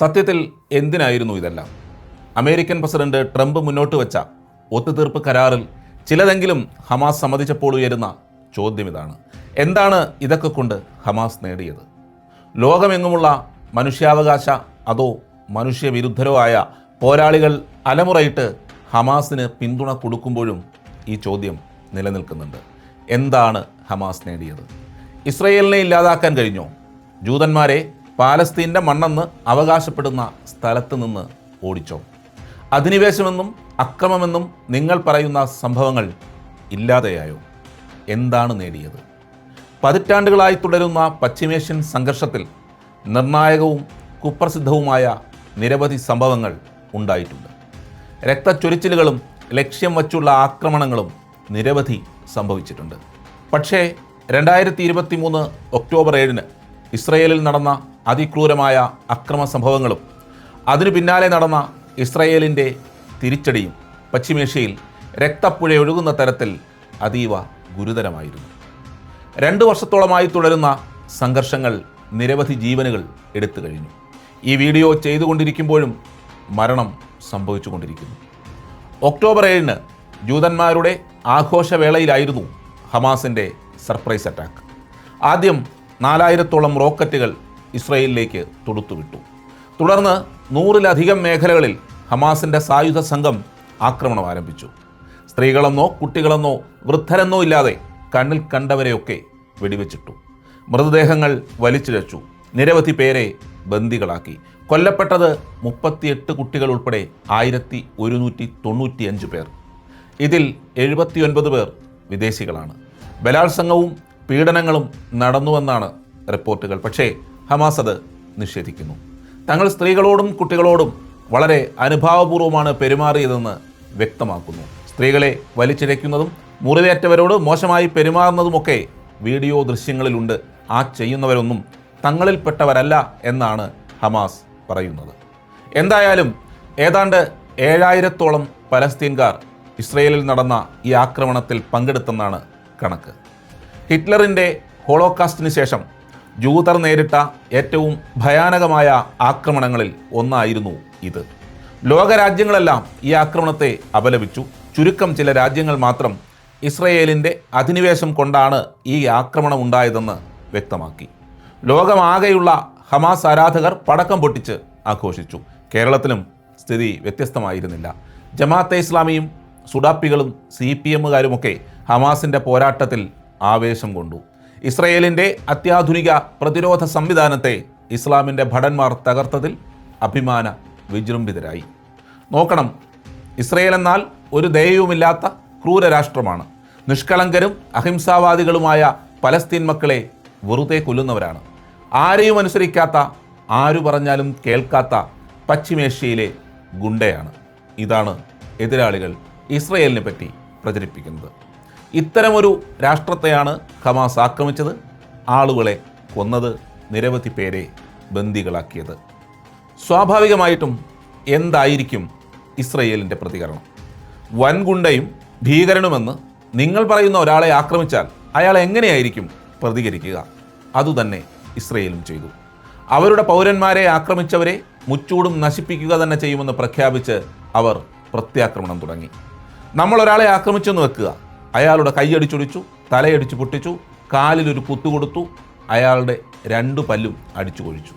സത്യത്തിൽ എന്തിനായിരുന്നു ഇതെല്ലാം? അമേരിക്കൻ പ്രസിഡന്റ് ട്രംപ് മുന്നോട്ട് വെച്ച ഒത്തുതീർപ്പ് കരാറിൽ ചിലതെങ്കിലും ഹമാസ് സമ്മതിച്ചപ്പോൾ ഉയരുന്ന ചോദ്യം ഇതാണ്: എന്താണ് ഇതൊക്കെ കൊണ്ട് ഹമാസ് നേടിയത്? ലോകമെങ്ങുമുള്ള മനുഷ്യാവകാശ അതോ മനുഷ്യവിരുദ്ധരോ ആയ പോരാളികൾ അലമുറയിട്ട് ഹമാസിന് പിന്തുണ കൊടുക്കുമ്പോഴും ഈ ചോദ്യം നിലനിൽക്കുന്നുണ്ട്. എന്താണ് ഹമാസ് നേടിയത്? ഇസ്രയേലിനെ ഇല്ലാതാക്കാൻ കഴിഞ്ഞോ? ജൂതന്മാരെ പാലസ്തീൻ്റെ മണ്ണെന്ന് അവകാശപ്പെടുന്ന സ്ഥലത്ത് നിന്ന് ഓടിച്ചോ? അധിനിവേശമെന്നും അക്രമമെന്നും നിങ്ങൾ പറയുന്ന സംഭവങ്ങൾ ഇല്ലാതെയായോ? എന്താണ് നേടിയത്? പതിറ്റാണ്ടുകളായി തുടരുന്ന പശ്ചിമേഷ്യൻ സംഘർഷത്തിൽ നിർണായകവും കുപ്രസിദ്ധവുമായ നിരവധി സംഭവങ്ങൾ ഉണ്ടായിട്ടുണ്ട്. രക്തച്ചൊരിച്ചിലുകളും ലക്ഷ്യം വച്ചുള്ള ആക്രമണങ്ങളും നിരവധി സംഭവിച്ചിട്ടുണ്ട്. പക്ഷേ 2023 ഒക്ടോബർ 7 ഇസ്രയേലിൽ നടന്ന അതിക്രൂരമായ അക്രമ സംഭവങ്ങളും അതിനു പിന്നാലെ നടന്ന ഇസ്രയേലിൻ്റെ തിരിച്ചടിയും പശ്ചിമേഷ്യയിൽ രക്തപ്പുഴയൊഴുകുന്ന തരത്തിൽ അതീവ ഗുരുതരമായിരുന്നു. 2 വർഷത്തോളമായി തുടരുന്ന സംഘർഷങ്ങൾ നിരവധി ജീവനുകൾ എടുത്തു കഴിഞ്ഞു. ഈ വീഡിയോ ചെയ്തുകൊണ്ടിരിക്കുമ്പോഴും മരണം സംഭവിച്ചുകൊണ്ടിരിക്കുന്നു. ഒക്ടോബർ 7 ജൂതന്മാരുടെ ആഘോഷവേളയിലായിരുന്നു ഹമാസിൻ്റെ സർപ്രൈസ് അറ്റാക്ക്. ആദ്യം 4000-ഓളം റോക്കറ്റുകൾ ഇസ്രയേലിലേക്ക് തൊടുത്തുവിട്ടു. തുടർന്ന് 100-ലധികം മേഖലകളിൽ ഹമാസിൻ്റെ സായുധ സംഘം ആക്രമണം ആരംഭിച്ചു. സ്ത്രീകളെന്നോ കുട്ടികളെന്നോ വൃദ്ധരെന്നോ ഇല്ലാതെ കണ്ണിൽ കണ്ടവരെയൊക്കെ വെടിവെച്ചിട്ടു. മൃതദേഹങ്ങൾ വലിച്ചിഴച്ചു. നിരവധി പേരെ ബന്ദികളാക്കി. കൊല്ലപ്പെട്ടത് 38 കുട്ടികൾ ഉൾപ്പെടെ 1195 പേർ. ഇതിൽ 79 പേർ വിദേശികളാണ്. ബലാത്സംഗവും പീഡനങ്ങളും നടന്നുവെന്നാണ് റിപ്പോർട്ടുകൾ. പക്ഷേ ഹമാസ് അത് നിഷേധിക്കുന്നു. തങ്ങൾ സ്ത്രീകളോടും കുട്ടികളോടും വളരെ അനുഭാവപൂർവ്വമാണ് പെരുമാറിയതെന്ന് വ്യക്തമാക്കുന്നു. സ്ത്രീകളെ വലിച്ചിഴയ്ക്കുന്നതും മുറിവേറ്റവരോട് മോശമായി പെരുമാറുന്നതുമൊക്കെ വീഡിയോ ദൃശ്യങ്ങളിലുണ്ട്. ആ ചെയ്യുന്നവരൊന്നും തങ്ങളിൽപ്പെട്ടവരല്ല എന്നാണ് ഹമാസ് പറയുന്നത്. എന്തായാലും ഏതാണ്ട് 7000-ഓളം പലസ്തീൻകാർ ഇസ്രയേലിൽ നടന്ന ഈ ആക്രമണത്തിൽ പങ്കെടുത്തെന്നാണ് കണക്ക്. ഹിറ്റ്ലറിൻ്റെ ഹോളോകാസ്റ്റിന് ശേഷം ജൂതർ നേരിട്ട ഏറ്റവും ഭയാനകമായ ആക്രമണങ്ങളിൽ ഒന്നായിരുന്നു ഇത്. ലോകരാജ്യങ്ങളെല്ലാം ഈ ആക്രമണത്തെ അപലപിച്ചു. ചുരുക്കം ചില രാജ്യങ്ങൾ മാത്രം ഇസ്രയേലിൻ്റെ അധിനിവേശം കൊണ്ടാണ് ഈ ആക്രമണം ഉണ്ടായതെന്ന് വ്യക്തമാക്കി. ലോകമാകെയുള്ള ഹമാസ് ആരാധകർ പടക്കം പൊട്ടിച്ച് ആഘോഷിച്ചു. കേരളത്തിലും സ്ഥിതി വ്യത്യസ്തമായിരുന്നില്ല. ജമാഅത്തെ ഇസ്ലാമിയും സുഡാപ്പികളും CPMകാരുമൊക്കെ ഹമാസിൻ്റെ പോരാട്ടത്തിൽ ആവേശം കൊണ്ടു. ഇസ്രയേലിൻ്റെ അത്യാധുനിക പ്രതിരോധ സംവിധാനത്തെ ഇസ്ലാമിൻ്റെ ഭടന്മാർ തകർത്തതിൽ അഭിമാന വിജൃംഭിതരായി. നോക്കണം, ഇസ്രയേൽ എന്നാൽ ഒരു ദയവുമില്ലാത്ത ക്രൂര രാഷ്ട്രമാണ്. നിഷ്കളങ്കരും അഹിംസാവാദികളുമായ പലസ്തീൻ മക്കളെ വെറുതെ കൊല്ലുന്നവരാണ്. ആരെയും അനുസരിക്കാത്ത, ആരു പറഞ്ഞാലും കേൾക്കാത്ത പശ്ചിമേഷ്യയിലെ ഗുണ്ടയാണ്. ഇതാണ് എതിരാളികൾ ഇസ്രയേലിനെ പറ്റി പ്രചരിപ്പിക്കുന്നത്. ഇത്തരമൊരു രാഷ്ട്രത്തെയാണ് ഹമാസ് ആക്രമിച്ചത്, ആളുകളെ കൊന്നത്, നിരവധി പേരെ ബന്ദികളാക്കിയത്. സ്വാഭാവികമായിട്ടും എന്തായിരിക്കും ഇസ്രയേലിൻ്റെ പ്രതികരണം? വൻഗുണ്ടയും ഭീകരനുമെന്ന് നിങ്ങൾ പറയുന്ന ഒരാളെ ആക്രമിച്ചാൽ അയാൾ എങ്ങനെയായിരിക്കും പ്രതികരിക്കുക? അതുതന്നെ ഇസ്രയേലും ചെയ്തു. അവരുടെ പൗരന്മാരെ ആക്രമിച്ചവരെ മുച്ചൂടും നശിപ്പിക്കുക തന്നെ ചെയ്യുമെന്ന് പ്രഖ്യാപിച്ച് അവർ പ്രത്യാക്രമണം തുടങ്ങി. നമ്മൾ ഒരാളെ ആക്രമിച്ചെന്ന് വെക്കുക, അയാളുടെ കൈയടിച്ചൊടിച്ചു, തലയടിച്ചു പൊട്ടിച്ചു, കാലിലൊരു കുത്തുകൊടുത്തു, അയാളുടെ 2 പല്ലും അടിച്ചു കൊഴിച്ചു.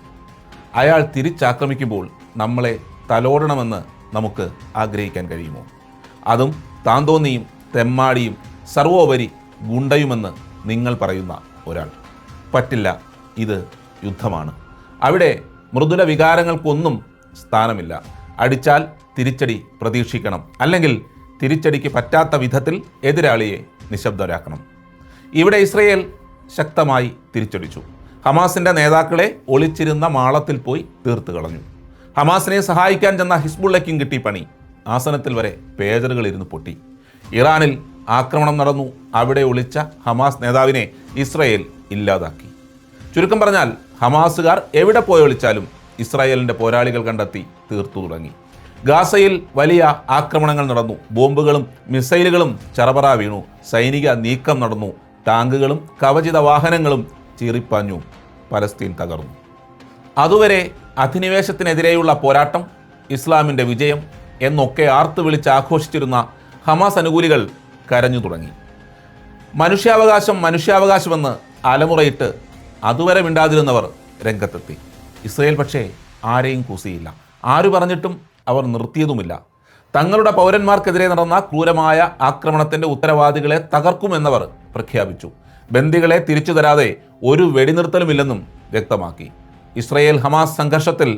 അയാൾ തിരിച്ചാക്രമിക്കുമ്പോൾ നമ്മളെ തലോടണമെന്ന് നമുക്ക് ആഗ്രഹിക്കാൻ കഴിയുമോ? അതും താന്തോന്നിയും തെമ്മാടിയും സർവോപരി ഗുണ്ടയുമെന്ന് നിങ്ങൾ പറയുന്ന ഒരാൾ. പറ്റില്ല. ഇത് യുദ്ധമാണ്. അവിടെ മൃദുല വികാരങ്ങൾക്കൊന്നും സ്ഥാനമില്ല. അടിച്ചാൽ തിരിച്ചടി പ്രതീക്ഷിക്കണം. അല്ലെങ്കിൽ തിരിച്ചടിക്ക് പറ്റാത്ത വിധത്തിൽ എതിരാളിയെ നിശബ്ദരാക്കണം. ഇവിടെ ഇസ്രയേൽ ശക്തമായി തിരിച്ചടിച്ചു. ഹമാസിൻ്റെ നേതാക്കളെ ഒളിച്ചിരുന്ന മാളത്തിൽ പോയി തീർത്തു കളഞ്ഞു. ഹമാസിനെ സഹായിക്കാൻ ചെന്ന ഹിസ്ബുള്ളയ്ക്കും കിട്ടി പണി. ആസനത്തിൽ വരെ പേജറുകൾ ഇരുന്ന് പൊട്ടി. ഇറാനിൽ ആക്രമണം നടന്നു. അവിടെ ഒളിച്ച ഹമാസ് നേതാവിനെ ഇസ്രയേൽ ഇല്ലാതാക്കി. ചുരുക്കം പറഞ്ഞാൽ ഹമാസുകാർ എവിടെ പോയി ഒളിച്ചാലും ഇസ്രായേലിൻ്റെ പോരാളികൾ കണ്ടെത്തി തീർത്തു തുടങ്ങി. ഗാസയിൽ വലിയ ആക്രമണങ്ങൾ നടന്നു. ബോംബുകളും മിസൈലുകളും ചറപറ വീണു. സൈനിക നീക്കം നടന്നു. ടാങ്കുകളും കവചിത വാഹനങ്ങളും ചീറിപ്പാഞ്ഞു. പലസ്തീൻ തകർന്നു. അതുവരെ അധിനിവേശത്തിനെതിരെയുള്ള പോരാട്ടം, ഇസ്ലാമിൻ്റെ വിജയം എന്നൊക്കെ ആർത്തു വിളിച്ച് ആഘോഷിച്ചിരുന്ന ഹമാസ് അനുകൂലികൾ കരഞ്ഞു തുടങ്ങി. മനുഷ്യാവകാശമെന്ന് അലമുറയിട്ട് അതുവരെ മിണ്ടാതിരുന്നവർ രംഗത്തെത്തി. ഇസ്രയേൽ പക്ഷേ ആരെയും കൂസിയില്ല. ആരു പറഞ്ഞിട്ടും അവർ നിർത്തിയതുമില്ല. തങ്ങളുടെ പൗരന്മാർക്കെതിരെ നടന്ന ക്രൂരമായ ആക്രമണത്തിൻ്റെ ഉത്തരവാദികളെ തകർക്കുമെന്നവർ പ്രഖ്യാപിച്ചു. ബന്ദികളെ തിരിച്ചു തരാതെ ഒരു വെടിനിർത്തലുമില്ലെന്നും വ്യക്തമാക്കി. ഇസ്രയേൽ ഹമാസ് സംഘർഷത്തിൽ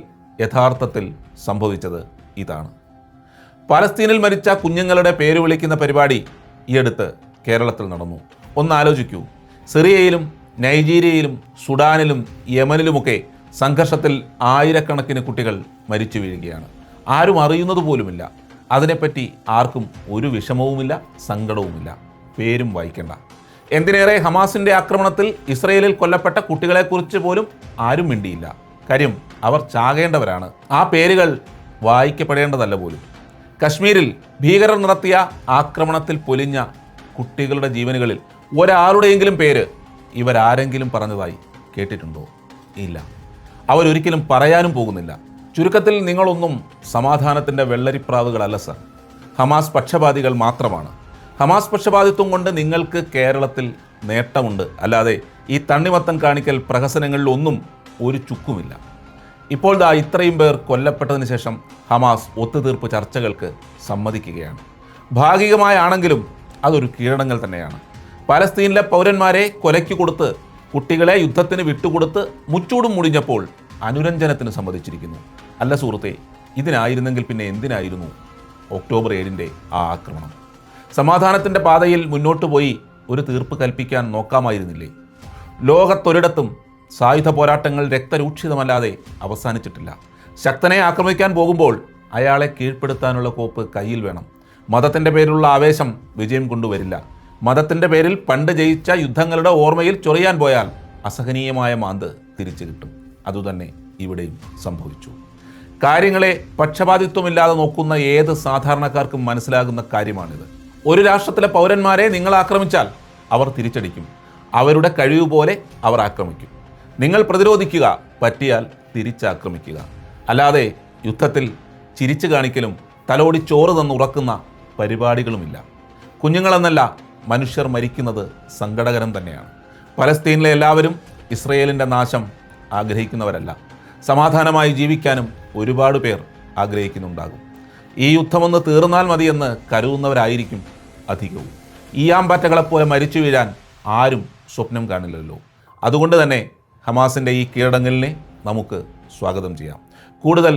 യഥാർത്ഥത്തിൽ സംഭവിച്ചത് ഇതാണ്. പലസ്തീനിൽ മരിച്ച കുഞ്ഞുങ്ങളുടെ പേര് വിളിക്കുന്ന പരിപാടി ഈയടുത്ത് കേരളത്തിൽ നടന്നു. ഒന്ന് ആലോചിക്കൂ, സിറിയയിലും നൈജീരിയയിലും സുഡാനിലും യമനിലുമൊക്കെ സംഘർഷത്തിൽ ആയിരക്കണക്കിന് കുട്ടികൾ മരിച്ചു വീഴുകയാണ്. ആരും അറിയുന്നത് പോലുമില്ല. അതിനെപ്പറ്റി ആർക്കും ഒരു വിഷമവുമില്ല, സങ്കടവുമില്ല. പേരും വായിക്കേണ്ട. എന്തിനേറെ ഹമാസിൻ്റെ ആക്രമണത്തിൽ ഇസ്രയേലിൽ കൊല്ലപ്പെട്ട കുട്ടികളെക്കുറിച്ച് പോലും ആരും മിണ്ടിയില്ല. കാര്യം അവർ ചാകേണ്ടവരാണ്. ആ പേരുകൾ വായിക്കപ്പെടേണ്ടതല്ല പോലും. കശ്മീരിൽ ഭീകരർ നടത്തിയ ആക്രമണത്തിൽ പൊലിഞ്ഞ കുട്ടികളുടെ ജീവനുകളിൽ ഒരാളുടെയെങ്കിലും പേര് ഇവരാരെങ്കിലും പറഞ്ഞതായി കേട്ടിട്ടുണ്ടോ? ഇല്ല. അവരൊരിക്കലും പറയാനും പോകുന്നില്ല. ചുരുക്കത്തിൽ നിങ്ങളൊന്നും സമാധാനത്തിൻ്റെ വെള്ളരിപ്രാവുകളല്ല സർ. ഹമാസ് പക്ഷപാതികൾ മാത്രമാണ്. ഹമാസ് പക്ഷപാതിത്വം കൊണ്ട് നിങ്ങൾക്ക് കേരളത്തിൽ നേട്ടമുണ്ട്, അല്ലാതെ ഈ തണ്ണിമത്തം കാണിക്കൽ പ്രഹസനങ്ങളിലൊന്നും ഒരു ചുക്കുമില്ല. ഇപ്പോൾ ഇത്രയും പേർ കൊല്ലപ്പെട്ടതിന് ശേഷം ഹമാസ് ഒത്തുതീർപ്പ് ചർച്ചകൾക്ക് സമ്മതിക്കുകയാണ്. ഭാഗികമായാണെങ്കിലും അതൊരു കീഴടങ്ങൽ തന്നെയാണ്. പലസ്തീനിലെ പൗരന്മാരെ കൊലയ്ക്ക് കൊടുത്ത് കുട്ടികളെ യുദ്ധത്തിന് വിട്ടുകൊടുത്ത് മുച്ചൂടും മുടിഞ്ഞപ്പോൾ അനുരഞ്ജനത്തിന് സമ്മതിച്ചിരിക്കുന്നു. അല്ല സുഹൃത്തെ, ഇതിനായിരുന്നെങ്കിൽ പിന്നെ എന്തിനായിരുന്നു ഒക്ടോബർ 7 ആ ആക്രമണം? സമാധാനത്തിൻ്റെ പാതയിൽ മുന്നോട്ട് പോയി ഒരു തീർപ്പ് കൽപ്പിക്കാൻ നോക്കാമായിരുന്നില്ലേ? ലോകത്തൊരിടത്തും സായുധ പോരാട്ടങ്ങൾ രക്തരൂക്ഷിതമല്ലാതെ അവസാനിച്ചിട്ടില്ല. ശക്തനെ ആക്രമിക്കാൻ പോകുമ്പോൾ അയാളെ കീഴ്പ്പെടുത്താനുള്ള കോപ്പ് കയ്യിൽ വേണം. മതത്തിൻ്റെ പേരിലുള്ള ആവേശം വിജയം കൊണ്ടുവരില്ല. മതത്തിൻ്റെ പേരിൽ പണ്ട് ജയിച്ച യുദ്ധങ്ങളുടെ ഓർമ്മയിൽ ചൊറിയാൻ പോയാൽ അസഹനീയമായ മാന്ത് തിരിച്ചു കിട്ടും. അതുതന്നെ ഇവിടെയും സംഭവിച്ചു. കാര്യങ്ങളെ പക്ഷപാതിത്വമില്ലാതെ നോക്കുന്ന ഏത് സാധാരണക്കാർക്കും മനസ്സിലാകുന്ന കാര്യമാണിത്. ഒരു രാഷ്ട്രത്തിലെ പൗരന്മാരെ നിങ്ങൾ ആക്രമിച്ചാൽ അവർ തിരിച്ചടിക്കും. അവരുടെ കഴിവ് പോലെ അവർ ആക്രമിക്കും. നിങ്ങൾ പ്രതിരോധിക്കുക, പറ്റിയാൽ തിരിച്ചാക്രമിക്കുക. അല്ലാതെ യുദ്ധത്തിൽ ചിരിച്ചു കാണിക്കലും തലോടി ചോറ് തന്നുറക്കുന്ന പരിപാടികളുമില്ല. കുഞ്ഞുങ്ങളെന്നല്ല, മനുഷ്യർ മരിക്കുന്നത് സങ്കടകരം തന്നെയാണ്. പലസ്തീനിലെ എല്ലാവരും ഇസ്രയേലിൻ്റെ നാശം ആഗ്രഹിക്കുന്നവരല്ല. സമാധാനമായി ജീവിക്കാനും ഒരുപാട് പേർ ആഗ്രഹിക്കുന്നുണ്ടാകും. ഈ യുദ്ധമൊന്ന് തീർന്നാൽ മതിയെന്ന് കരുതുന്നവരായിരിക്കും അധികവും. ഈയാമ്പാറ്റകളെപ്പോലെ മരിച്ചു വീഴാൻ ആരും സ്വപ്നം കാണില്ലല്ലോ. അതുകൊണ്ട് തന്നെ ഹമാസിൻ്റെ ഈ കീഴടങ്ങലിനെ നമുക്ക് സ്വാഗതം ചെയ്യാം. കൂടുതൽ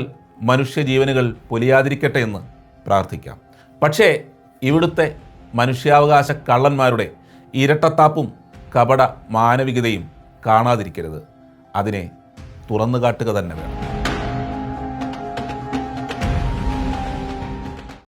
മനുഷ്യജീവനുകൾ പൊലിയാതിരിക്കട്ടെ എന്ന് പ്രാർത്ഥിക്കാം. പക്ഷേ ഇവിടുത്തെ മനുഷ്യാവകാശ കള്ളന്മാരുടെ ഇരട്ടത്താപ്പും കപട മാനവികതയും കാണാതിരിക്കരുത്. അതിനെ തുറന്നു കാട്ടുക തന്നെ വേണം.